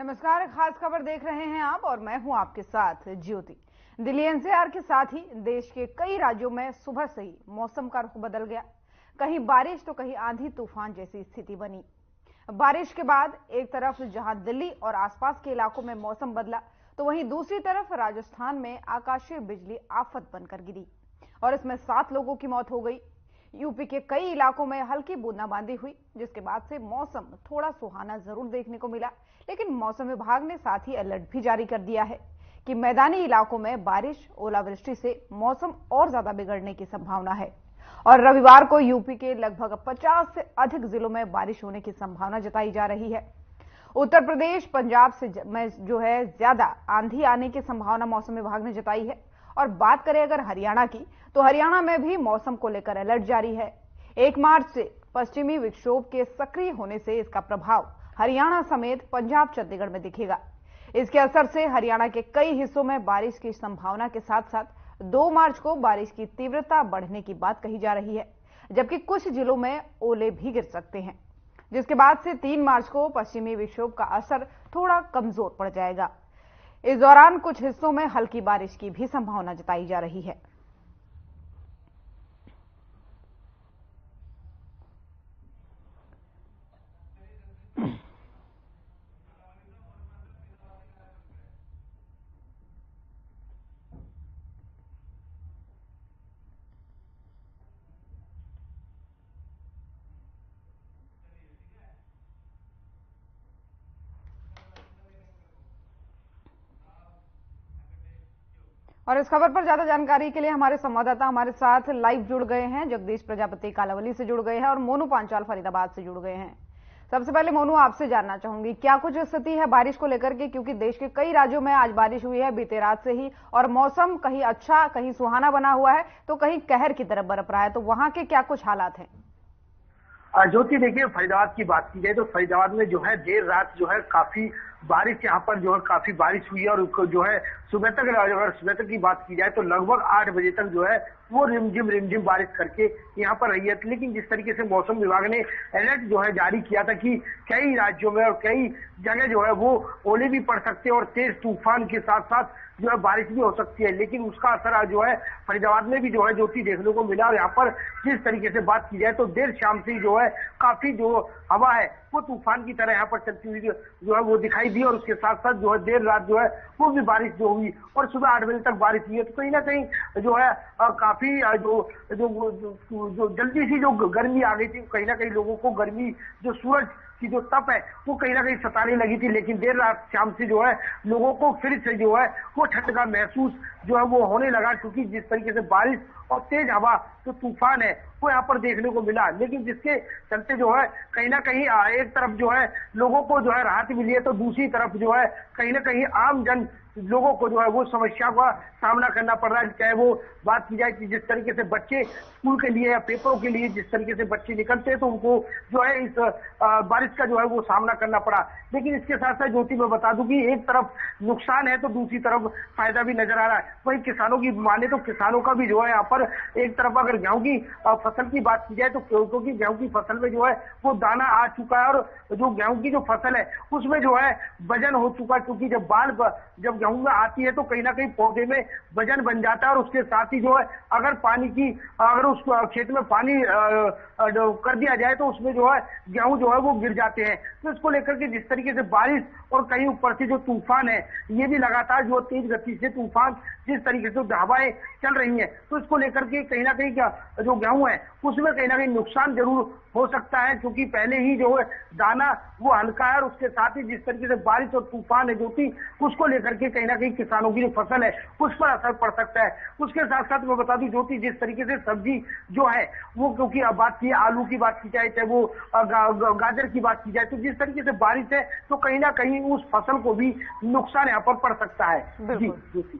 नमस्कार, खास खबर देख रहे हैं आप और मैं हूं आपके साथ ज्योति। दिल्ली एनसीआर के साथ ही देश के कई राज्यों में सुबह से ही मौसम का रुख बदल गया। कहीं बारिश तो कहीं आंधी तूफान जैसी स्थिति बनी। बारिश के बाद एक तरफ जहां दिल्ली और आसपास के इलाकों में मौसम बदला, तो वहीं दूसरी तरफ राजस्थान में आकाशीय बिजली आफत बनकर गिरी और इसमें 7 लोगों की मौत हो गई। यूपी के कई इलाकों में हल्की बूंदाबांदी हुई, जिसके बाद से मौसम थोड़ा सुहाना जरूर देखने को मिला, लेकिन मौसम विभाग ने साथ ही अलर्ट भी जारी कर दिया है कि मैदानी इलाकों में बारिश, ओलावृष्टि से मौसम और ज्यादा बिगड़ने की संभावना है और रविवार को यूपी के लगभग 50 से अधिक जिलों में बारिश होने की संभावना जताई जा रही है। उत्तर प्रदेश, पंजाब में जो है ज्यादा आंधी आने की संभावना मौसम विभाग ने जताई है। और बात करें अगर हरियाणा की, तो हरियाणा में भी मौसम को लेकर अलर्ट जारी है। 1 मार्च से पश्चिमी विक्षोभ के सक्रिय होने से इसका प्रभाव हरियाणा समेत पंजाब, चंडीगढ़ में दिखेगा। इसके असर से हरियाणा के कई हिस्सों में बारिश की संभावना के साथ साथ 2 मार्च को बारिश की तीव्रता बढ़ने की बात कही जा रही है, जबकि कुछ जिलों में ओले भी गिर सकते हैं, जिसके बाद से 3 मार्च को पश्चिमी विक्षोभ का असर थोड़ा कमजोर पड़ जाएगा। इस दौरान कुछ हिस्सों में हल्की बारिश की भी संभावना जताई जा रही है। और इस खबर पर ज्यादा जानकारी के लिए हमारे संवाददाता हमारे साथ लाइव जुड़ गए हैं। जगदीश प्रजापति कालावली से जुड़ गए हैं और मोनू पांचाल फरीदाबाद से जुड़ गए हैं। सबसे पहले मोनू, आपसे जानना चाहूंगी क्या कुछ स्थिति है बारिश को लेकर के, क्योंकि देश के कई राज्यों में आज बारिश हुई है बीते रात से ही और मौसम कहीं अच्छा, कहीं सुहाना बना हुआ है तो कहीं कहर की तरफ बरप रहा है, तो वहां के क्या कुछ हालात हैं? ज्योति, देखिए, फरीदाबाद की बात की जाए तो फरीदाबाद में जो है देर रात जो है काफी बारिश, यहाँ पर जो है काफी बारिश हुई है और उसको जो है सुबह तक, अगर सुबह तक की बात की जाए तो लगभग 8 बजे तक जो है वो रिमझिम बारिश करके यहाँ पर रही है। लेकिन जिस तरीके से मौसम विभाग ने अलर्ट जो है जारी किया था कि कई राज्यों में और कई जगह जो है वो ओले भी पड़ सकते हैं और तेज तूफान के साथ साथ जो है बारिश भी हो सकती है, लेकिन उसका असर जो है फरीदाबाद में भी जो है ज्योति देखने को मिला। और यहाँ पर जिस तरीके से बात की जाए तो देर शाम से जो है काफी जो हवा है वो तूफान की तरह यहाँ पर चलती हुई जो है वो दिखाई दी और उसके साथ साथ जो है देर रात जो है वो भी बारिश जो हुई और सुबह 8 बजे तक बारिश हुई है। तो कहीं ना कहीं जो है काफी जो जल्दी सी जो गर्मी आ गई थी, कहीं ना कहीं लोगों को गर्मी, जो सूरज की जो तप है वो कहीं ना कहीं सताने लगी थी। लेकिन देर रात शाम से जो है लोगों को फिर से जो है वो ठंड का महसूस जो है वो होने लगा, क्योंकि जिस तरीके से बारिश और तेज हवा जो तूफान है वो यहाँ पर देखने को मिला। लेकिन जिसके चलते जो है कहीं ना कहीं एक तरफ जो है लोगों को जो है राहत मिली है, तो दूसरी तरफ जो है कहीं ना कहीं आम जन लोगों को जो है वो समस्या का सामना करना पड़ रहा है। चाहे वो बात की जाए कि जिस तरीके से बच्चे स्कूल के लिए या पेपरों के लिए जिस तरीके से बच्चे निकलते हैं तो उनको जो है इस बारिश का जो है वो सामना करना पड़ा। लेकिन इसके साथ साथ ज्योति मैं बता दूं कि एक तरफ नुकसान है तो दूसरी तरफ फायदा भी नजर आ रहा है। वही किसानों की माने तो किसानों का भी जो है यहाँ पर एक तरफ अगर गेहूं की फसल की बात की जाए तो क्योंकि गेहूं की फसल में जो है वो दाना आ चुका है और जो गेहूं की जो फसल है उसमें जो है वजन हो चुका है, क्योंकि जब गेहूं में आती है तो कहीं ना कहीं पौधे में वजन बन जाता है और उसके साथ ही जो है अगर उस खेत में पानी कर दिया जाए तो उसमें जो है गेहूं जो है वो गिर जाते हैं। तो इसको लेकर के जिस तरीके से बारिश और कहीं ऊपर से जो तूफान है ये भी लगातार जो तेज गति से तूफान जिस तरीके से हवाएं चल रही हैं, तो इसको लेकर के कहीं ना कहीं क्या जो गेहूं है उसमें कहीं ना कहीं नुकसान जरूर हो सकता है, क्योंकि पहले ही जो है दाना वो हल्का है और उसके साथ ही जिस तरीके से बारिश और तूफान है ज्योति उसको लेकर के कहीं ना कहीं किसानों की जो फसल है उस पर असर पड़ सकता है। उसके साथ साथ मैं बता दूं ज्योति, जिस तरीके से सब्जी जो है वो, क्योंकि अब बात की आलू की बात की जाए, चाहे वो गाजर की बात की जाए, तो जिस तरीके से बारिश है तो कहीं ना कहीं उस फसल को भी नुकसान यहाँ पर पड़ सकता है। जी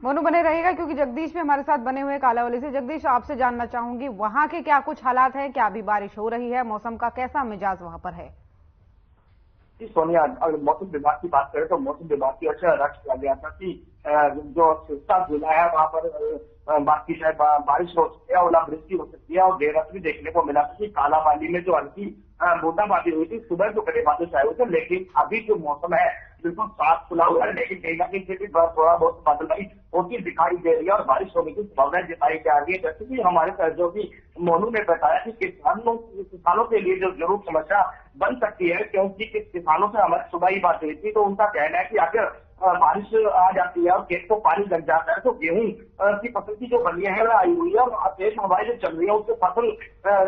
मोनू बने रहेगा, क्योंकि जगदीश भी हमारे साथ बने हुए कालावली से। जगदीश, आपसे जानना चाहूंगी वहां के क्या कुछ हालात है, क्या अभी बारिश हो रही है, मौसम का कैसा मिजाज वहां पर है? सोनिया, अगर मौसम विभाग की बात करें तो मौसम विभाग की ओर से अलर्ट किया गया था कि जो 7 जुलाई है वहां पर बात की शायद बारिश हो सकती है, ओलावृष्टि हो सकती है और देर रात भी देखने को मिला था कि कालाबाली में जो हल्की बूंदाबांदी हुई थी, सुबह तो कड़े बादल छाए हुए थे, लेकिन अभी जो मौसम है बिल्कुल साफ खुला हुआ है, लेकिन कहीं ना कहीं फिर भी थोड़ा बहुत बादलबाई होती दिखाई दे रही है और बारिश होने की संभावना जताई जा रही है। जैसे कि हमारे जो कि मोनू ने बताया कि किसानों के लिए जो जरूर समस्या बन सकती है, क्योंकि किसानों से हमारी सुबह ही बात हुई थी, तो उनका कहना है कि अगर बारिश आ जाती है और खेत को पानी लग जाता है तो गेहूं की फसल की जो बलियां है वह आई हुई है और तेज हवाएं जो चल रही है उससे फसल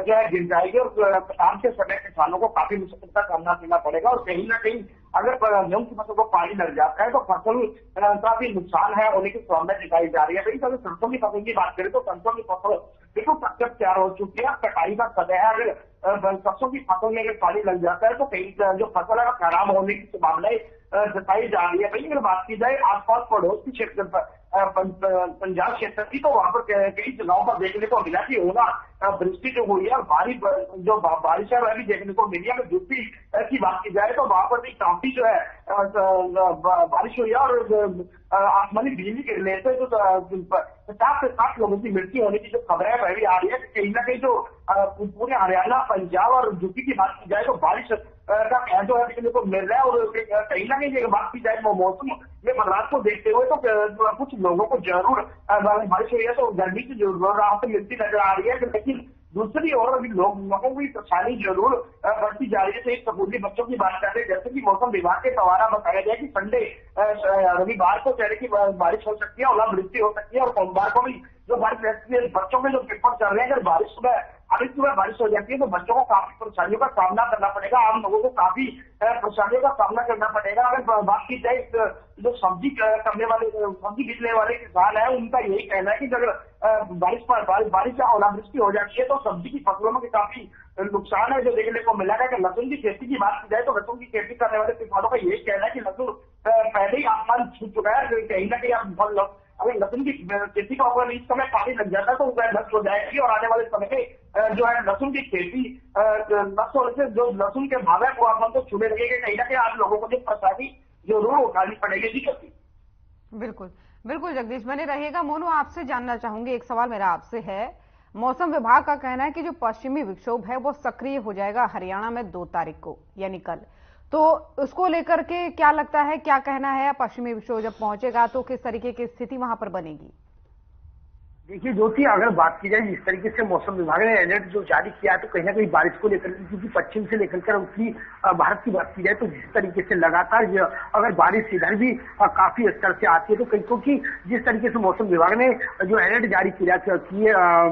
जो है गिर जाएगी और शाम के समय किसानों को काफी मुश्किल का सामना करना पड़ेगा। और कहीं ना कहीं अगर गेहूं की फसल को पानी लग जाता है तो फसल का भी नुकसान है होने की संभावना दिखाई जा रही है। लेकिन अगर सरसों की फसल की बात करें तो सरसों की फसल बिल्कुल तक तैयार हो चुकी है, कटाई का समय है। अगर सरसों की फसल में अगर पानी लग जाता है तो कहीं जो फसल है खराब होने की संभावनाएं जताई जा रही है। भाई अगर बात की जाए आसपास पड़ोस की क्षेत्र पंजाब क्षेत्र की, तो वहां पर कई जगहों पर देखने को मिला कि वृष्टि जो हुई है और जो बारिश है वह भी देखने को मिली है। अगर यूपी की बात की जाए तो वहां पर भी काफी जो है बारिश हुई है और आसमानी बिजली गिरने से जो 50 से 60 लोगों की मृत्यु होने की जो खबर है वह भी आ रही है। कहीं ना कहीं जो पूरे हरियाणा, पंजाब और यूपी की बात की जाए तो बारिश का कहर जो है देखने को मिल रहा है। और कहीं ना कहीं अगर बात की जाए मौसम में बदलाव को देखते हुए तो कुछ लोगों को जरूर बारिश हुई है तो गर्मी से जरूर राहत मिलती नजर आ रही है, लेकिन दूसरी ओर अभी लोगों की परेशानी जरूर बढ़ती जा रही है। तो एक स्कूली बच्चों की बात करते हैं, जैसे कि मौसम विभाग के द्वारा बताया गया कि संडे रविवार को चेहरे की बारिश हो सकती है, ओलावृष्टि हो सकती है और सोमवार को भी जो बारिश रहती है। बच्चों के जो पेपर चल रहे हैं, अगर सुबह बारिश हो जाती है तो बच्चों को काफी परेशानियों का सामना करना पड़ेगा, आम लोगों को काफी परेशानियों का सामना करना पड़ेगा। अगर बात की जाए जो सब्जी बेचने वाले किसान है, उनका यही कहना है कि अगर बारिश या ओलावृष्टि हो जाती है तो सब्जी की फसलों में काफी नुकसान है जो देखने को मिला है। लहसुन की खेती की बात की जाए तो लहसुन की खेती करने वाले किसानों का यही कहना है कि लहसुन पहले ही आसमान छू चुका है, कहीं ना कहीं अगर लहसुन की खेती को अगर इस समय पानी लग जाता है तो वह नष्ट हो जाएगी और आने वाले समय में जो है लहसुन की खेती नष्ट होने से जो लहसुन के भाव है वो आसमान को छूने लगेगा। कहीं ना कहीं आप लोगों को जो परेशानी जरूर उठानी पड़ेगी। जी करती बिल्कुल बिल्कुल जगदीश बने रहेगा। मोनू, आपसे जानना चाहूंगी, एक सवाल मेरा आपसे है। मौसम विभाग का कहना है कि जो पश्चिमी विक्षोभ है वो सक्रिय हो जाएगा हरियाणा में 2 तारीख को, यानी कल। तो उसको लेकर के क्या लगता है, क्या कहना है? पश्चिमी विक्षोभ जब पहुंचेगा तो किस तरीके की स्थिति वहां पर बनेगी? देखिए ज्योति, अगर बात की जाए जिस तरीके से मौसम विभाग ने अलर्ट जो जारी किया है तो कहीं ना कहीं बारिश को लेकर, क्योंकि पश्चिम से लेकर कर उत्तरी भारत की बात की जाए तो जिस तरीके से लगातार अगर बारिश इधर भी काफी स्तर से आती है तो कहीं, क्योंकि जिस तरीके से मौसम विभाग ने जो अलर्ट जारी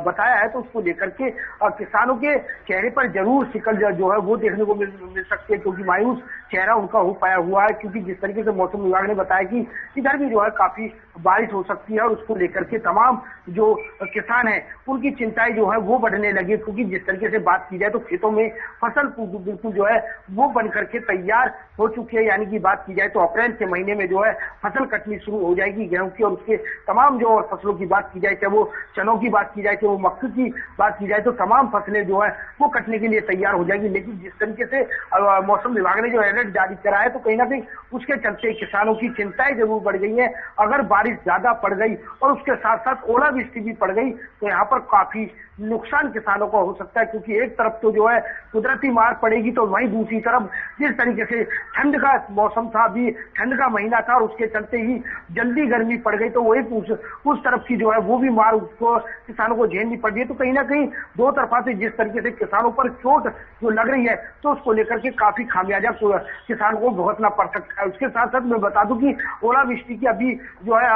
बताया है तो उसको लेकर के किसानों के चेहरे पर जरूर शिकल जो है वो देखने को मिल सकती है, क्योंकि मायूस चेहरा उनका हो पाया हुआ है। क्योंकि जिस तरीके से मौसम विभाग ने बताया कि इधर भी जो है काफी बारिश हो सकती है और उसको लेकर के तमाम जो किसान है उनकी चिंताएं जो है वो बढ़ने लगी, क्योंकि जिस तरीके से बात की जाए तो खेतों में फसल बिल्कुल जो है वो बन करके तैयार हो चुकी है। यानी कि बात की जाए तो अप्रैल के महीने में जो है फसल कटनी शुरू हो जाएगी गेहूं की, और उसके तमाम जो फसलों की बात की जाए, चाहे वो चनों की बात की जाए, चाहे वो मक्की की बात की जाए, तो तमाम फसलें जो है वो कटने के लिए तैयार हो जाएगी। लेकिन जिस तरीके से मौसम विभाग ने जो अलर्ट जारी करा है तो कहीं ना कहीं उसके चलते किसानों की चिंताएं जरूर बढ़ गई है। अगर बारिश ज्यादा पड़ गई और उसके साथ साथ ओलावृष्टि भी पड़ गई तो यहाँ पर काफी नुकसान किसानों को हो सकता है, क्योंकि एक तरफ तो जो है कुदरती मार पड़ेगी तो वहीं दूसरी तरफ जिस तरीके से ठंड का मौसम था, अभी ठंड का महीना था और उसके चलते ही जल्दी गर्मी पड़ गई तो वो एक उस तरफ की जो है वो भी मार उसको किसानों को झेलनी पड़ रही है। तो कहीं ना कहीं दो तरफा से जिस तरीके से किसानों पर चोट जो लग रही है तो उसको लेकर के काफी खामियाजा किसान को भुगतना पड़ सकता है। उसके साथ साथ मैं बता दूं कि ओलावृष्टि की अभी जो है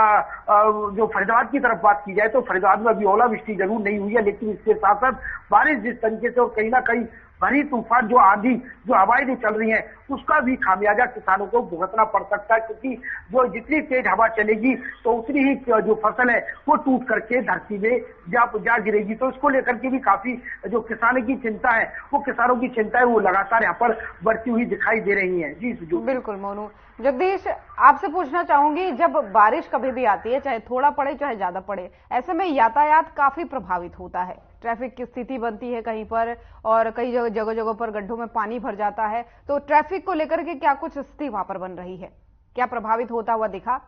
जो फरीदाबाद की तरफ बात की जाए तो फरीदाबाद में अभी ओलावृष्टि जरूर नहीं हुई है, लेकिन इसके साथ साथ बारिश जिस तरीके से और कहीं ना कहीं भरी तूफान जो आंधी जो हवाएं जो चल रही हैं उसका भी खामियाजा किसानों को भुगतना पड़ सकता है, क्योंकि जो जितनी तेज हवा चलेगी तो उतनी ही जो फसल है वो टूट करके धरती में जा गिरेगी। तो इसको लेकर के भी काफी जो किसानों की चिंता है वो किसानों की चिंता है वो लगातार यहाँ पर बढ़ती हुई दिखाई दे रही है। जी बिल्कुल मोनू। जगदीश, आपसे पूछना चाहूंगी, जब बारिश कभी भी आती है, चाहे थोड़ा पड़े चाहे ज्यादा पड़े, ऐसे में यातायात काफी प्रभावित होता है, ट्रैफिक की स्थिति बनती है कहीं पर और कई जगह पर गड्ढों में पानी भर जाता है। तो ट्रैफिक को लेकर के क्या कुछ स्थिति वहां पर बन रही है, क्या प्रभावित होता हुआ दिखा?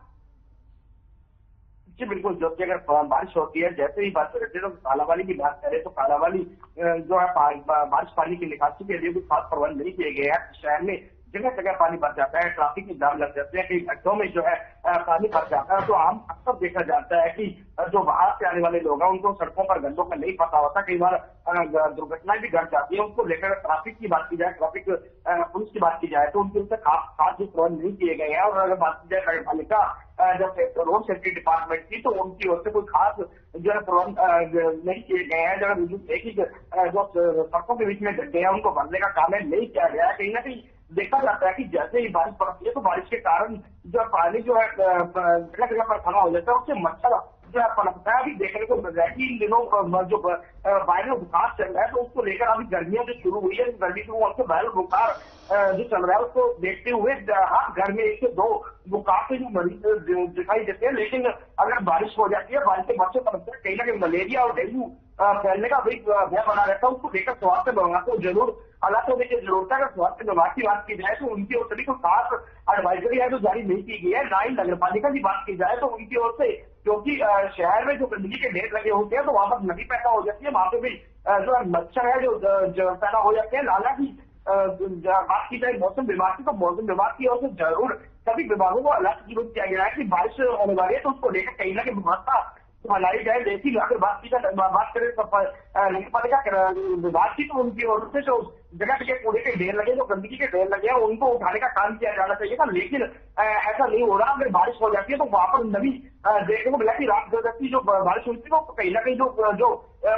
जी बिल्कुल, जो कि अगर बारिश होती है, जैसे ही बात करते हैं तो कालाबाली की बात करें तो कालाबाली जो है बारिश पानी की निकासी के लिए भी खास प्रबंध नहीं किए गए हैं। शहर में जगह जगह पानी भर जाता है, ट्रैफिक में जाम लग जाते हैं, कई घंटों में जो है पानी भर जाता है। तो आम अक्सर देखा जाता है कि जो बाहर से आने वाले लोग हैं उनको सड़कों पर घंटों का नहीं पता होता, कई बार दुर्घटनाएं भी घट जाती है। उनको लेकर ट्रैफिक की बात की जाए, ट्रैफिक पुलिस की बात की जाए तो उनके उनसे खास जो प्रबंध नहीं किए गए हैं। और अगर बात की जाए नगर पालिका जब रोड सेफ्टी डिपार्टमेंट की तो उनकी ओर से कोई खास जो है प्रबंध नहीं किए गए हैं। जब एक ही जो सड़कों के बीच में गड्ढे हैं उनको भरने का काम नहीं किया गया है। कहीं ना कहीं देखा जाता है कि जैसे ही बारिश पड़ती है तो बारिश के कारण जो पानी जो है जगह जगह पर खड़ा हो जाता है, उससे मच्छर जो है पनपता है। अभी देखने को मिल रहा है कि इन दिनों जो वायरल बुखार चल रहा है तो उसको लेकर अभी गर्मियां जो शुरू हुई है, गर्मी शुरू होने से वायरल बुखार जो चल रहा है उसको देखते हुए हर घर में 1 से 2 बुखार के जो मरीज दिखाई देते हैं। लेकिन अगर बारिश हो जाती है, बारिश से मच्छर पनपते हैं, कहीं ना कहीं मलेरिया और डेंगू फैलने का भी भय बना रहता है। उसको लेकर स्वास्थ्य विभाग को जरूर अलर्ट होने की जरूरत है। अगर स्वास्थ्य विभाग की बात की जाए तो उनकी ओर से कोई खास एडवाइजरी है जो जारी नहीं की गई है। ना ही नगर पालिका की बात की जाए तो उनकी ओर से, क्योंकि शहर में जो गंदगी के ढेर लगे होते हैं तो वहां पर नदी पैदा हो जाती है, वहां पे भी जो मच्छर है जो पैदा हो जाते हैं। हालांकि बात की जाए मौसम विभाग की तो मौसम विभाग की ओर से जरूर सभी विभागों को अलर्ट जरूर किया गया है कि बारिश होने वाली है तो उसको लेकर कहीं ना कहीं व्यवस्था बनाई जाए। लेकिन अगर बात करें नगर पालिका विभाग की तो उनकी ओर से जो जगह जगह कूड़े के ढेर लगे, जो गंदगी के ढेर लगे हैं उनको उठाने का काम किया जाना चाहिए था। लेकिन ऐसा नहीं हो रहा। अगर बारिश हो जाती है तो वहां पर नदी देखने को मिला कि रात की जो बारिश हुई थी तो कहीं ना कहीं जो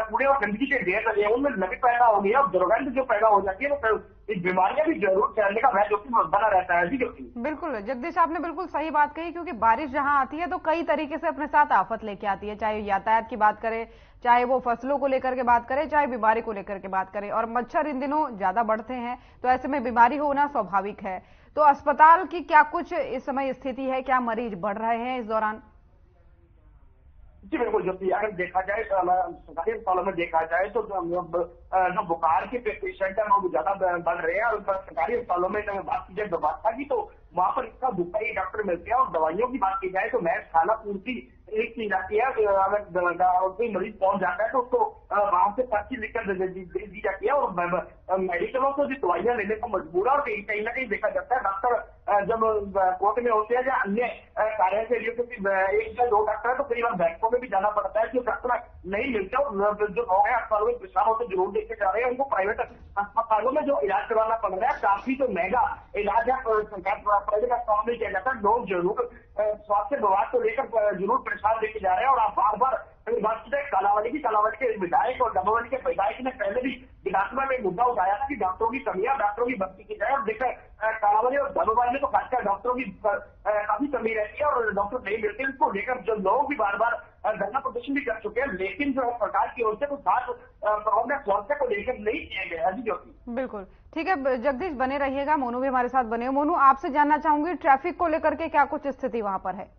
कूड़े और गंदगी के ढेर लगे हैं उनमें नमी पैदा हो गई है और दुर्गंध जो पैदा हो जाती है तो इस बीमारियां भी जरूर फैलने का भय जो कि बना रहता है। जी बिल्कुल जगदीश, आपने बिल्कुल सही बात कही, क्योंकि बारिश जहां आती है तो कई तरीके से अपने साथ आफत लेके आती है, चाहे यातायात की बात करें, चाहे वो फसलों को लेकर के बात करें, चाहे बीमारी को लेकर के बात करें। और मच्छर इन दिनों ज्यादा बढ़ते हैं तो ऐसे में बीमारी होना स्वाभाविक है। तो अस्पताल की क्या कुछ इस समय स्थिति है, क्या मरीज बढ़ रहे हैं इस दौरान? जी बिल्कुल, जब अगर देखा जाए सरकारी अस्पतालों में देखा जाए तो जो बुखार के पेशेंट है वो ज्यादा बढ़ रहे हैं। और सरकारी अस्पतालों में अगर बात की जाए व्यवस्था की तो वहां पर इसका दुपाई डॉक्टर मिलते हैं। और दवाइयों की बात की जाए तो महज खाना पूर्ति की जाती है। अगर कोई मरीज पहुंच जाता है तो उसको वहां से पर्ची लिखकर दी जाती है और मेडिकलों से भी दवाइयां लेने को मजबूर है। और कहीं ना कहीं देखा जाता है डॉक्टर जब कोर्ट में होते हैं या अन्य कार्य के लिए, क्योंकि 1 या 2 डॉक्टर है तो कई बार बैंकों में भी जाना पड़ता है कि डॉक्टर नहीं मिलते और जो लोग हैं अस्पतालों में परेशान होते जरूर देखे जा रहे हैं, उनको प्राइवेट अस्पतालों में जो इलाज करवाना पड़ रहा है। काफी जो महंगा इलाज है सरकार प्राइवेट अस्पतालों में किया जाता है। लोग जरूर स्वास्थ्य विभाग को लेकर जरूर परेशान देखे जा रहे हैं। और आप बार बार अगर बात की जाए कालावली के विधायक और डबोवली के विधायक ने पहले भी विधानसभा में मुद्दा उठाया था कि डॉक्टरों की कमियां, डॉक्टरों की भर्ती की जाए। और देखकर कालावली और डबोवली में तो खासकर डॉक्टरों की काफी कमी रहती है और डॉक्टर नहीं मिलते। इसको लेकर जो लोग भी बार बार धरना प्रदर्शन भी कर चुके हैं, लेकिन जो सरकार की ओर से कुछ खास प्रबंध स्वास्थ्य को लेकर नहीं किए गए हैं। जी बिल्कुल ठीक है जगदीश, बने रहिएगा। मोनू भी हमारे साथ बने हो। मोनू, आपसे जानना चाहूंगी ट्रैफिक को लेकर के क्या कुछ स्थिति वहां पर है?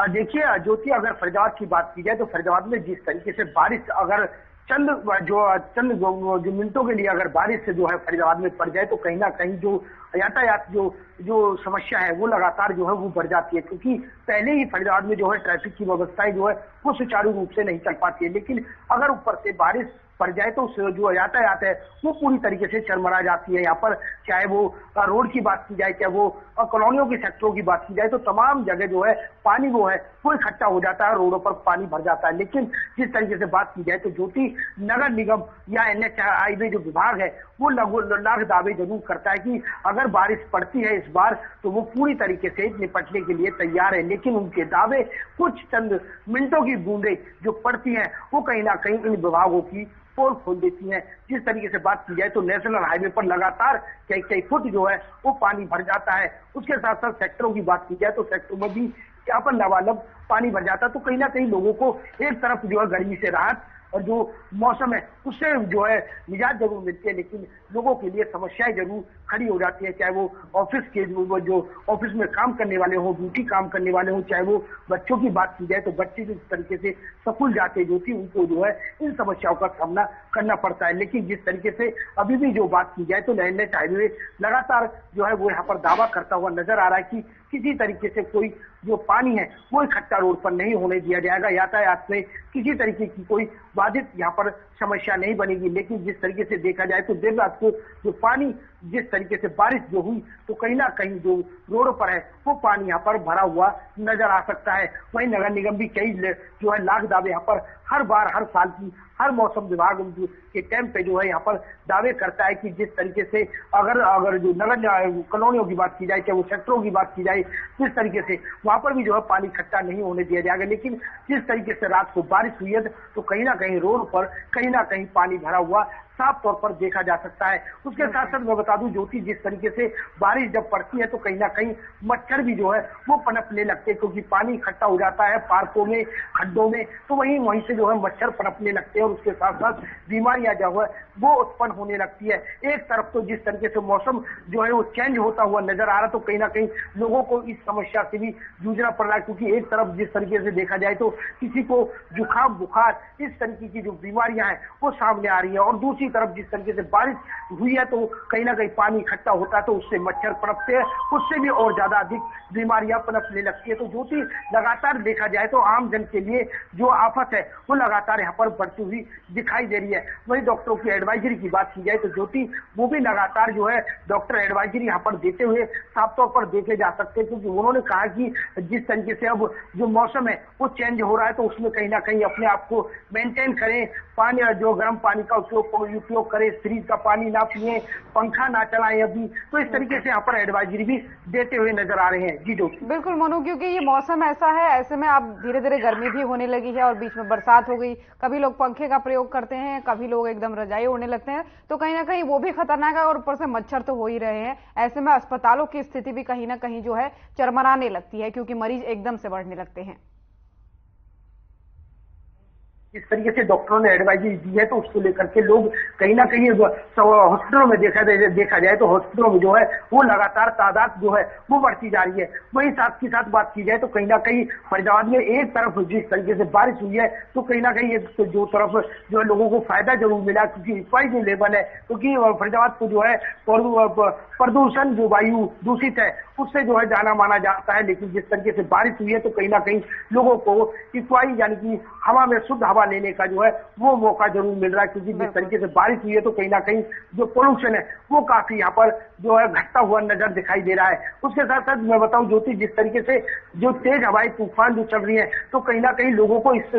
देखिए ज्योति, अगर फरीदाबाद की बात की जाए तो फरीदाबाद में जिस तरीके से बारिश अगर चंद मिनटों के लिए अगर बारिश से जो है फरीदाबाद में पड़ जाए तो कहीं ना कहीं जो यातायात जो समस्या है वो लगातार जो है वो बढ़ जाती है। क्योंकि पहले ही फरीदाबाद में जो है ट्रैफिक की व्यवस्थाएं जो है वो सुचारू रूप से नहीं चल पाती है। लेकिन अगर ऊपर से बारिश पड़ जाए तो जो यातायात है वो पूरी तरीके से चरमरा जाती है। यहाँ पर चाहे वो रोड की बात की जाए, चाहे वो कॉलोनियों के सेक्टरों की बात की जाए, तो तमाम जगह जो है पानी वो इकट्ठा हो जाता है, रोडों पर पानी भर जाता है। लेकिन जिस तरीके से बात की जाए तो ज्योति, नगर निगम या NH हाईवे जो विभाग है वो लाख दावे जरूर करता है कि अगर बारिश पड़ती है इस बार तो वो पूरी तरीके से निपटने के लिए तैयार है। लेकिन उनके दावे कुछ चंद मिनटों की बूंदें जो पड़ती हैं वो कहीं ना कहीं इन विभागों की पोल खोल देती हैं। जिस तरीके से बात की जाए तो नेशनल हाईवे पर लगातार कई फुट जो है वो पानी भर जाता है। उसके साथ साथ सेक्टरों की बात की जाए तो सेक्टरों में भी यहाँ पर लबालब पानी भर जाता है। तो कहीं ना कहीं लोगों को एक तरफ जो है गर्मी से राहत और जो मौसम है उससे जो है निजात जरूर मिलती है, लेकिन लोगों के लिए समस्याएं जरूर खड़ी हो जाती है। चाहे वो ऑफिस के जो ऑफिस में काम करने वाले हो, ड्यूटी काम करने वाले हो, चाहे वो बच्चों की बात की जाए तो बच्चे जिस तरीके से स्कूल जाते जो थी उनको जो है इन समस्याओं का सामना करना पड़ता है। लेकिन जिस तरीके से अभी भी जो बात की जाए तो NH हाईवे लगातार जो है वो यहाँ पर दावा करता हुआ नजर आ रहा है कि किसी तरीके से कोई जो पानी है वो इकट्ठा रोड पर नहीं होने दिया जाएगा। यातायात में किसी तरीके की कोई बाधित यहाँ पर समस्या नहीं बनेगी। लेकिन जिस तरीके से देखा जाए तो देर रात को जो पानी, जिस तरीके से बारिश जो हुई, तो कहीं ना कहीं जो रोड पर है वो पानी यहाँ पर भरा हुआ नजर आ सकता है। वहीं नगर निगम भी कई जो है लाख दावे यहाँ पर हर बार, हर साल की, हर मौसम विभाग के टाइम पे जो है यहाँ पर दावे करता है कि जिस तरीके से अगर जो नगर कॉलोनियों की बात की जाए, चाहे वो सेक्टरों की बात की जाए, जिस तरीके से वहां पर भी जो है पानी इकट्ठा नहीं होने दिया जाएगा। लेकिन जिस तरीके से रात को बारिश हुई है तो कहीं ना कहीं रोड पर कहीं ना कहीं पानी भरा हुआ साफ तौर पर देखा जा सकता है। उसके साथ साथ मैं बता दूं ज्योति, जिस तरीके से बारिश जब पड़ती है तो कहीं ना कहीं मच्छर भी जो है वो पनपने लगते हैं, क्योंकि पानी इकट्ठा हो जाता है पार्कों में, खड्डों में, तो वहीं से जो है मच्छर पनपने लगते हैं और उसके साथ साथ बीमारियां जो है वो उत्पन्न होने लगती है। एक तरफ तो जिस तरीके से मौसम जो है वो चेंज होता हुआ नजर आ रहा, तो कहीं ना कहीं लोगों को इस समस्या से भी जूझना पड़ रहा है, क्योंकि एक तरफ जिस तरीके से देखा जाए तो किसी को जुकाम, बुखार, इस तरीके की जो बीमारियां हैं वो सामने आ रही है, और दूसरी तरफ जिस तरीके से बारिश हुई है तो कहीं ना कहीं पानी इकट्ठा होता है तो उससे मच्छर पनपते हैं, उससे भी और ज्यादा अधिक बीमारियां पनपने लगती है। तो ज्योति लगातार देखा जाए तो आम जन के लिए जो आफत है वो लगातार यहाँ पर बढ़ती हुई दिखाई दे रही है। वहीं डॉक्टरों की एडवाइजरी की बात की जाए तो ज्योति वो भी लगातार जो है डॉक्टर एडवाइजरी यहाँ पर देते हुए साफ तौर पर देखे जा सकते हैं, क्योंकि उन्होंने कहा कि जिस तरीके से अब जो मौसम है वो चेंज हो रहा है तो उसमें कहीं ना कहीं अपने आप को मेंटेन करें, पानी जो गर्म पानी का उपयोग करें, फ्रिज का पानी ना पिए, पंखा ना चलाएं अभी, तो इस तरीके से यहाँ पर एडवाइजरी भी देते हुए नजर आ रहे हैं। जी ज्योति। बिल्कुल मोनू, क्योंकि ये मौसम ऐसा है, ऐसे में अब धीरे धीरे गर्मी भी होने लगी है और बीच में बरसात हो गई, कभी लोग पंखे का प्रयोग करते हैं, कभी लोग एकदम रजाई ओढ़ने लगते हैं, तो कहीं ना कहीं वो भी खतरनाक है और ऊपर से मच्छर तो हो ही रहे हैं। ऐसे में अस्पतालों की स्थिति भी कहीं ना कहीं जो है चरमराने लगती है, क्योंकि मरीज एकदम से बढ़ने लगते हैं। इस तरीके से डॉक्टरों ने एडवाइजरी दी है तो उसको लेकर के लोग कहीं ना कहीं हॉस्पिटलों में देखा जाए तो हॉस्पिटलों में जो है वो लगातार तादाद जो है वो बढ़ती जा रही है। वहीं साथ की साथ बात की जाए तो कहीं ना कहीं फरीदाबाद में एक तरफ जिस तरीके से बारिश हुई है तो कहीं ना कहीं जो तरफ जो है लोगों को फायदा जरूर मिला, क्योंकि इक्वाई जो लेवल है, क्योंकि फरीदाबाद को जो है प्रदूषण जो वायु दूषित है उससे जो है जाना माना जाता है। लेकिन जिस तरीके से बारिश हुई है तो कहीं ना कहीं लोगों को इक्वाई यानी कि हवा में शुद्ध हवा लेने का जो है वो मौका जरूर मिल रहा है, क्योंकि जिस तरीके से बारिश हुई है तो कहीं ना कहीं जो पोल्यूशन है वो काफी यहाँ पर जो है घटता हुआ नजर दिखाई दे रहा है। उसके साथ साथ मैं बताऊं ज्योति, जिस तरीके से जो तेज हवाई तूफान जो चल रही है तो कहीं ना कहीं लोगों को इस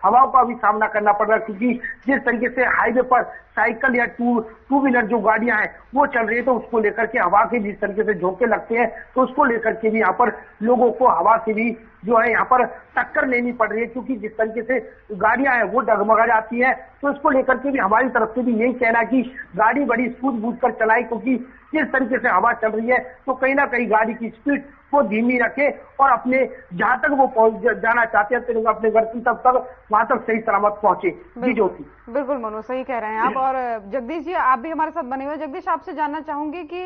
हवाओं का भी सामना करना पड़ रहा है, क्योंकि जिस तरीके से हाईवे पर साइकिल या टू व्हीलर जो गाड़ियां हैं वो चल रही है तो उसको लेकर के हवा के जिस तरीके से झोंके लगते हैं तो उसको लेकर के भी यहाँ पर लोगों को हवा से भी जो है यहाँ पर टक्कर लेनी पड़ रही है, क्योंकि जिस तरीके से गाड़ियां हैं वो डगमगा जाती है। तो इसको लेकर के भी हमारी तरफ से भी यही कहना है कि गाड़ी बड़ी सूझबूझ कर चलाए, क्योंकि जिस तरीके से हवा चल रही है तो कहीं ना कहीं गाड़ी की स्पीड वो धीमी रखे और अपने जहां तक वो पहुंच जाना चाहते हैं तो अपने गंतव्य तक वहां तक सही सलामत पहुंचे। जी ज्योति। बिल्कुल मनु, सही कह रहे हैं आप। और जगदीश जी, आप भी हमारे साथ बने हुए। जगदीश, आपसे जानना चाहूंगी कि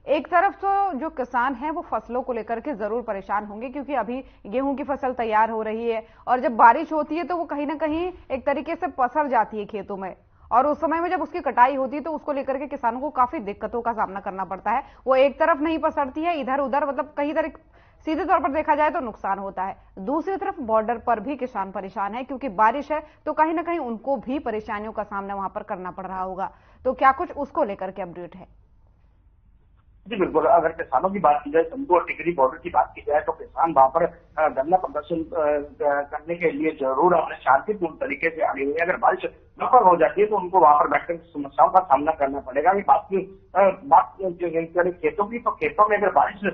एक तरफ तो जो किसान हैं वो फसलों को लेकर के जरूर परेशान होंगे, क्योंकि अभी गेहूं की फसल तैयार हो रही है और जब बारिश होती है तो वो कहीं ना कहीं एक तरीके से पसर जाती है खेतों में, और उस समय में जब उसकी कटाई होती है तो उसको लेकर के किसानों को काफी दिक्कतों का सामना करना पड़ता है। वो एक तरफ नहीं पसरती है, इधर उधर, मतलब कहीं इधर सीधे तौर पर देखा जाए तो नुकसान होता है। दूसरी तरफ बॉर्डर पर भी किसान परेशान है, क्योंकि बारिश है तो कहीं ना कहीं उनको भी परेशानियों का सामना वहां पर करना पड़ रहा होगा। तो क्या कुछ उसको लेकर के अपडेट है? जी बिल्कुल, अगर किसानों की बात की जाए, संतू और टिकरी बॉर्डर की बात की जाए तो किसान वहां पर धरना प्रदर्शन करने के लिए जरूर अपने शांतिपूर्ण तरीके से आगे हुए। अगर बारिश नफर हो जाती है तो उनको वहां पर बैठकर समस्याओं का सामना करना पड़ेगा। ये बात खेतों की, तो खेतों में अगर बारिश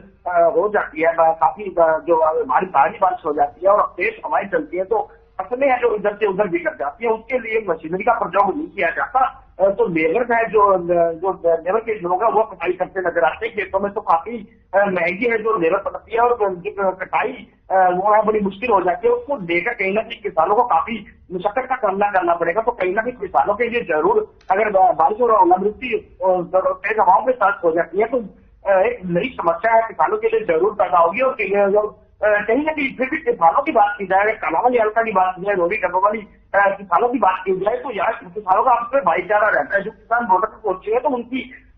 हो जाती है, काफी जो भारी बारिश हो जाती है और तेज हवाएं चलती है तो फसलें हैं जो इधर से उधर बिगड़ जाती है, उसके लिए मशीनरी का प्रयोग नहीं किया जाता। तो लेबर है जो लेबर के लोग हैं वो कटाई करते नजर आते हैं खेतों में, तो काफी महंगी है जो लेबर पड़ती है और कटाई वो है बड़ी मुश्किल हो जाती है। उसको लेकर कहीं ना कहीं किसानों को काफी मुशक्कत का सामना करना पड़ेगा। तो कहीं ना कहीं किसानों के लिए जरूर अगर बारिश और ओलावृष्टि तेज हवाओं के साथ हो जाती है तो एक नई समस्या है किसानों के लिए जरूर पैदा होगी। और कहीं ना कहीं फिर भी किसानों की बात की जाए, कलावली हल्का की बात की जाए, रोहरी डब्बोवाली किसानों की बात की जाए, तो यहाँ किसानों का आपस में भाईचारा रहता है। जो किसान बॉर्डर पर पहुंचे हैं तो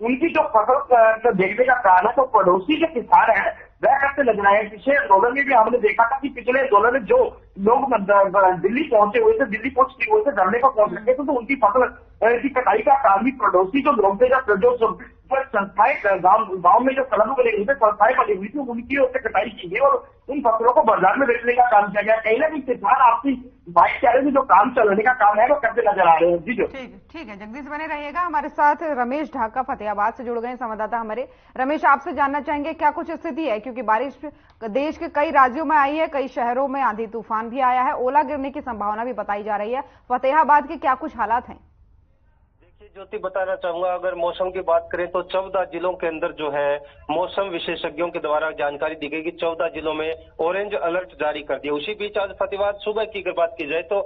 उनकी जो फसल देखने का कारण है, तो पड़ोसी जो किसान है वह कैसे लग रहा है। पिछले आंदोलन में भी हमने देखा था कि पिछले आंदोलन में जो लोग दिल्ली पहुंचे हुए थे, दिल्ली पहुंच हुए थे, धरने पर पहुंच रहे थे, तो उनकी फसल की कटाई का काम भी पड़ोसी जो लोग थे, जो संस्थाएं गाँव में जो सड़कों बनी हुई थी, संस्थाएं बनी हुई थी, उनकी ओर से कटाई की गई और उन फसलों को बाजार में बेचने का काम किया गया। कहीं ना कहीं किसान आपसी भाईचारे में जो काम चलाने का काम है वो करते नजर आ रहे हैं। जी जो ठीक है जगदीश, बने रहिएगा हमारे साथ। रमेश ढाका फतेहाबाद से जुड़ गए संवाददाता हमारे। रमेश, आपसे जानना चाहेंगे क्या कुछ स्थिति है, क्योंकि बारिश देश के कई राज्यों में आई है, कई शहरों में आंधी तूफान भी आया है, ओला गिरने की संभावना भी बताई जा रही है। फतेहाबाद के क्या कुछ हालात हैं? ज्योति, बताना चाहूंगा, अगर मौसम की बात करें तो 14 जिलों के अंदर जो है मौसम विशेषज्ञों के द्वारा जानकारी दी गई कि 14 जिलों में ऑरेंज अलर्ट जारी कर दिया। उसी बीच आज फतेहाबाद सुबह की अगर बात की जाए तो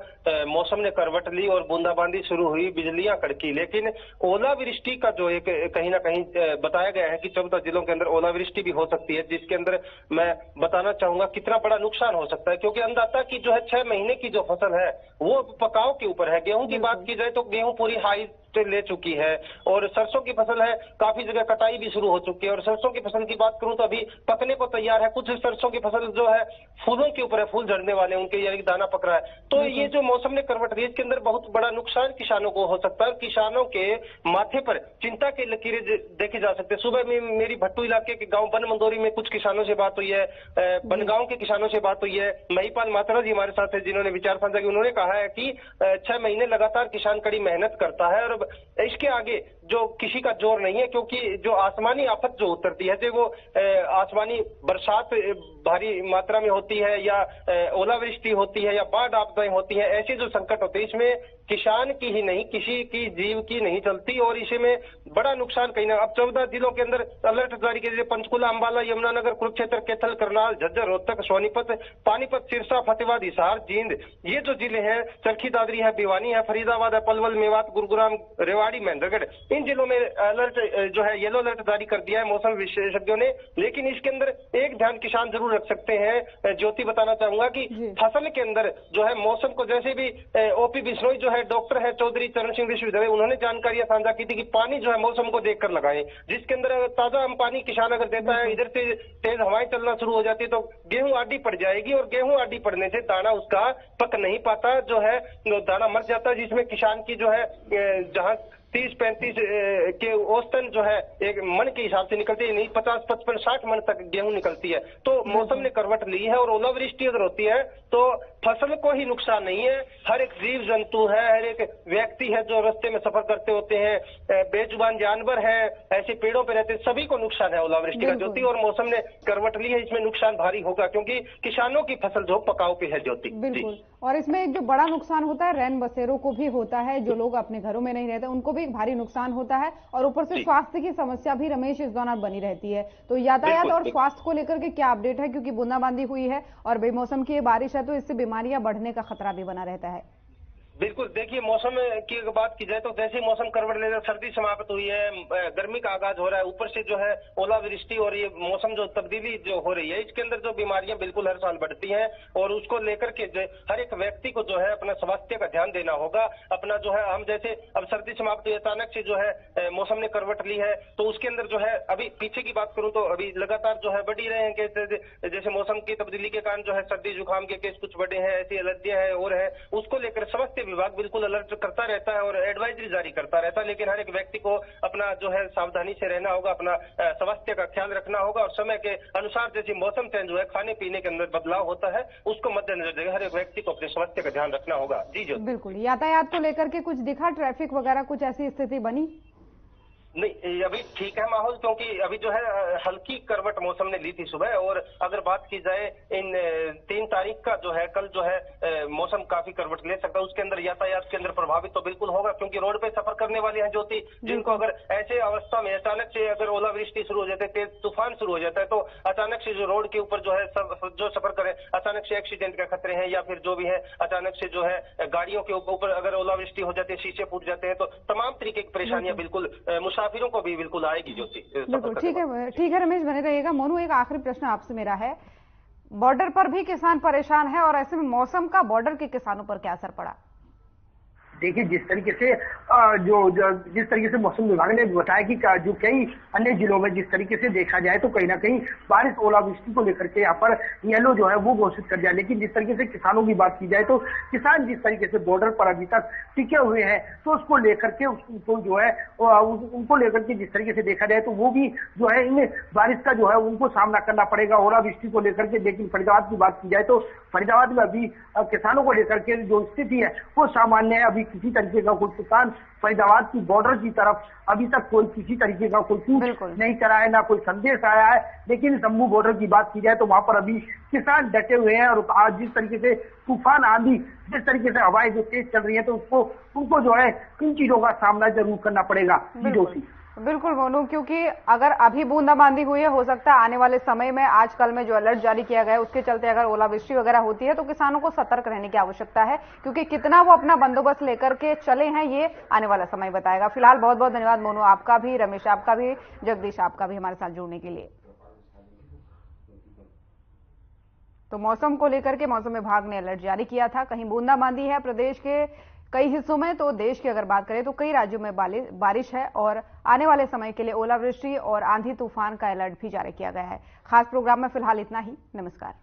मौसम ने करवट ली और बूंदाबांदी शुरू हुई, बिजलियां कड़की, लेकिन ओलावृष्टि का जो एक कहीं ना कहीं बताया गया है कि 14 जिलों के अंदर ओलावृष्टि भी हो सकती है, जिसके अंदर मैं बताना चाहूंगा कितना बड़ा नुकसान हो सकता है। क्योंकि अन्नदाता की जो है 6 महीने की जो फसल है वो पकाव के ऊपर है। गेहूं की बात की जाए तो गेहूं पूरी हाई ले चुकी है और सरसों की फसल है, काफी जगह कटाई भी शुरू हो चुकी है। और सरसों की फसल की बात करूं तो अभी पकने को तैयार है। कुछ सरसों की फसल जो है फूलों के ऊपर है, फूल झड़ने वाले उनके, यानी दाना पक रहा है। तो ये जो मौसम ने करवट दी, इसके अंदर बहुत बड़ा नुकसान किसानों को हो सकता है। किसानों के माथे पर चिंता की लकीरें देखी जा सकती है। सुबह में मेरी भट्टू इलाके के गांव बन मंदोरी में कुछ किसानों से बात हुई है, बनगांव के किसानों से बात हुई है। महिपाल मात्रा जी हमारे साथ है जिन्होंने विचार साझा किया। उन्होंने कहा है कि 6 महीने लगातार किसान कड़ी मेहनत करता है और इसके आगे जो किसी का जोर नहीं है, क्योंकि जो आसमानी आफत जो उतरती है, जो वो आसमानी बरसात भारी मात्रा में होती है या ओलावृष्टि होती है या बाढ़ आपदाएं होती है, ऐसे जो संकट होते हैं इसमें किसान की ही नहीं किसी की जीव की नहीं चलती और इसमें बड़ा नुकसान कहीं ना। अब 14 जिलों के अंदर अलर्ट जारी किए, पंचकुला, अंबाला, यमुनानगर, कुरुक्षेत्र, कैथल, करनाल, झज्जर, रोहतक, सोनीपत, पानीपत, सिरसा, फतेहाबाद, हिसार, जींद, ये जो जिले हैं, चरखी दादरी है, भिवानी है, फरीदाबाद है, पलवल, मेवात, गुरुग्राम, रेवाड़ी, महेंद्रगढ़, इन जिलों में अलर्ट जो है येलो अलर्ट जारी कर दिया है मौसम विशेषज्ञों ने। लेकिन इसके अंदर एक ध्यान किसान जरूर रख सकते हैं। ज्योति, बताना चाहूंगा कि फसल के अंदर जो है मौसम को, जैसे भी ओपी बिश्नोई जो है डॉक्टर है चौधरी चरण सिंह विश्वविद्यालय, उन्होंने जानकारियां साझा की थी कि पानी जो है मौसम को देखकर लगाएं, जिसके अंदर ताजा पानी किसान अगर देता है, इधर से तेज हवाएं चलना शुरू हो जाती है तो गेहूं आडी पड़ जाएगी और गेहूं आडी पड़ने से दाना उसका पक नहीं पाता, जो है दाना मर जाता है, जिसमें किसान की जो है जहां 30-35 के औसतन जो है एक मन के हिसाब से निकलती है, नहीं 50-55-60 मन तक गेहूं निकलती है। तो मौसम ने करवट ली है और ओलावृष्टि अगर होती है तो फसल को ही नुकसान नहीं है, हर एक जीव जंतु है, हर एक व्यक्ति है जो रास्ते में सफर करते होते हैं, बेजुबान जानवर है, ऐसे पेड़ों पे रहते, सभी को नुकसान है ओलावृष्टि का ज्योति। और मौसम ने करवट ली है, इसमें नुकसान भारी होगा क्योंकि किसानों की फसल जो पकाव पे है ज्योति। बिल्कुल, और इसमें एक जो बड़ा नुकसान होता है रैन बसेरों को भी होता है, जो लोग अपने घरों में नहीं रहते उनको भी एक भारी नुकसान होता है और ऊपर से स्वास्थ्य की समस्या भी रमेश इस दौरान बनी रहती है। तो यातायात और स्वास्थ्य को लेकर के क्या अपडेट है, क्योंकि बूंदाबांदी हुई है और बेमौसम की बारिश है तो इससे बीमारियां बढ़ने का खतरा भी बना रहता है। बिल्कुल, देखिए मौसम की अगर बात की जाए तो जैसे मौसम करवट ले, सर्दी समाप्त हुई है, गर्मी का आगाज हो रहा है, ऊपर से जो है ओलावृष्टि और ये मौसम जो तब्दीली जो हो रही है, इसके अंदर जो बीमारियां बिल्कुल हर साल बढ़ती हैं और उसको लेकर के हर एक व्यक्ति को जो है अपना स्वास्थ्य का ध्यान देना होगा। अपना जो है हम जैसे अब सर्दी समाप्त हुई, अचानक से जो है मौसम ने करवट ली है तो उसके अंदर जो है अभी पीछे की बात करूं तो अभी लगातार जो है बढ़ ही रहे हैं केस, जैसे मौसम की तब्दीली के कारण जो है सर्दी जुकाम के केस कुछ बढ़े हैं, ऐसी एलर्जियां हैं और है, उसको लेकर स्वास्थ्य विभाग बिल्कुल अलर्ट करता रहता है और एडवाइजरी जारी करता रहता है। लेकिन हर एक व्यक्ति को अपना जो है सावधानी से रहना होगा, अपना स्वास्थ्य का ख्याल रखना होगा और समय के अनुसार जैसे मौसम चेंज हुआ है, खाने पीने के अंदर बदलाव होता है, उसको मद्देनजर रखकर हर एक व्यक्ति को अपने स्वास्थ्य का ध्यान रखना होगा। जी जो बिल्कुल, यातायात को लेकर के कुछ दिखा, ट्रैफिक वगैरह कुछ ऐसी स्थिति बनी? नहीं, अभी ठीक है माहौल, क्योंकि अभी जो है हल्की करवट मौसम ने ली थी सुबह। और अगर बात की जाए इन 3 तारीख का जो है कल जो है मौसम काफी करवट ले सकता है, उसके अंदर यातायात के अंदर प्रभावित तो बिल्कुल होगा क्योंकि रोड पे सफर करने वाले हैं ज्योति, जिनको अगर ऐसे अवस्था में अचानक से अगर ओलावृष्टि शुरू हो जाते है, तेज तूफान शुरू हो जाता है तो अचानक से जो रोड के ऊपर जो है जो सफर करें, अचानक से एक्सीडेंट के खतरे हैं या फिर जो भी है अचानक से जो है गाड़ियों के ऊपर अगर ओलावृष्टि हो जाती है, शीशे फूट जाते हैं, तो तमाम तरीके की परेशानियां बिल्कुल मुसाफिरों को भी बिल्कुल आएगी ज्योति। बिल्कुल ठीक है रमेश, बने रहिएगा। मोनू, एक आखिरी प्रश्न आपसे मेरा है, बॉर्डर पर भी किसान परेशान है और ऐसे में मौसम का बॉर्डर के किसानों पर क्या असर पड़ा? देखिए, जिस तरीके से जिस तरीके से मौसम विभाग ने बताया कि जो कई अन्य जिलों में जिस तरीके से देखा जाए तो कहीं ना कहीं बारिश ओलावृष्टि को लेकर के यहाँ पर येलो जो है वो घोषित कर दिया। लेकिन जिस तरीके से किसानों की बात की जाए तो किसान जिस तरीके से बॉर्डर पर अभी तक टिके हुए हैं तो उसको लेकर के उनको जो है उनको लेकर के जिस तरीके से देखा जाए तो वो भी जो है इन बारिश का जो है उनको सामना करना पड़ेगा ओलावृष्टि को लेकर के। लेकिन फरीदाबाद की बात की जाए तो फरीदाबाद में अभी किसानों को लेकर के जो स्थिति है वो सामान्य है। अभी किसी तरीके का कोई किसान फरीदाबाद की बॉर्डर की तरफ अभी तक कोई किसी तरीके का कोई कूच नहीं करा है, ना कोई संदेश आया है। लेकिन शंभू बॉर्डर की बात की जाए तो वहां पर अभी किसान डटे हुए हैं और आज जिस तरीके से तूफान आंधी जिस तरीके से हवाएं जो तेज चल रही है तो उनको जो है इन चीजों का सामना जरूर करना पड़ेगा। बिल्कुल मोनू, क्योंकि अगर अभी बूंदाबांदी हुई है, हो सकता है आने वाले समय में आज कल में जो अलर्ट जारी किया गया है उसके चलते अगर ओलावृष्टि वगैरह होती है तो किसानों को सतर्क रहने की आवश्यकता है, क्योंकि कितना वो अपना बंदोबस्त लेकर के चले हैं ये आने वाला समय बताएगा। फिलहाल बहुत बहुत धन्यवाद मोनू आपका भी, रमेश आपका भी, जगदीश आपका भी हमारे साथ जुड़ने के लिए। तो मौसम को लेकर के मौसम विभाग ने अलर्ट जारी किया था। कहीं बूंदाबांदी है प्रदेश के कई हिस्सों में, तो देश की अगर बात करें तो कई राज्यों में बारिश है और आने वाले समय के लिए ओलावृष्टि और आंधी तूफान का अलर्ट भी जारी किया गया है। खास प्रोग्राम में फिलहाल इतना ही। नमस्कार।